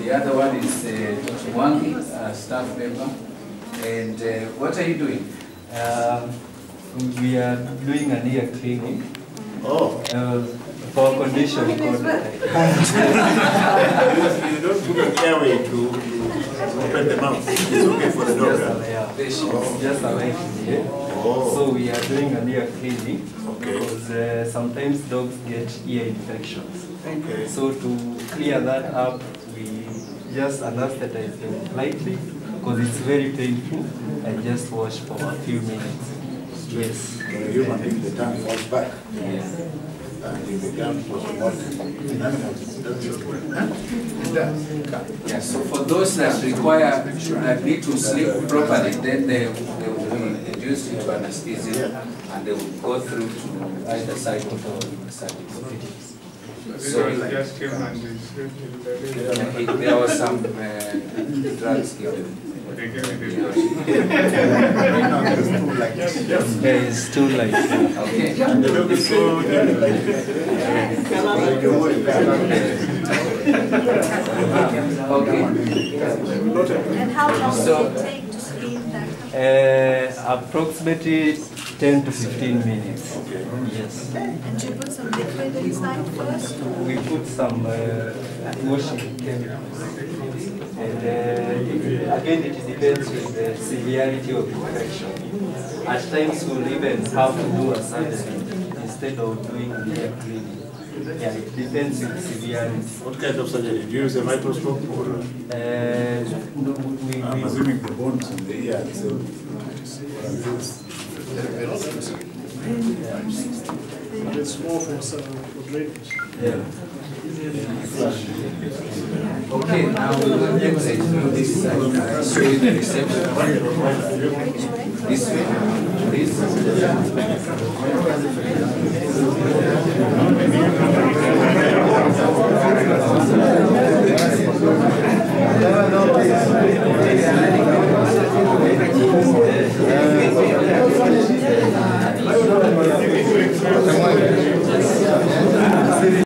The other one is Mwangi, staff member. And what are you doing? We are doing an ear cleaning. Oh. For a condition called You don't put an airway to open the mouth. It's okay for the dog. Just a light here. Oh. So we are doing an ear cleaning. Okay. Because sometimes dogs get ear infections. Okay. So to clear that up, we just anesthetize them lightly because it's very painful, and just wash for a few minutes. Yes. When a human being, the tongue falls back. Yes. And it becomes postmortem. In animals, it doesn't work. It does. Yeah, so for those that require, that need to sleep properly, then they will be reduced into anesthesia and they will go through to either side of the cervical. So there was some drugs given. It's too light. Okay. And the dog is so Okay. And how long does it take to clean that? Approximately 10 to 15 minutes. Okay. Yes. And you put some liquid inside first? We put some washing chemicals. And again, it depends on the severity of infection. At times, we'll even have to do a surgery instead of doing the ear cleaning. Yeah, it depends on the severity. What kind of surgery? Do you use a microscope or? I'm assuming the bones in the ear. So, It's more for drainage. Yeah. Okay, now we will exit through this side. Show you the reception. This way, please.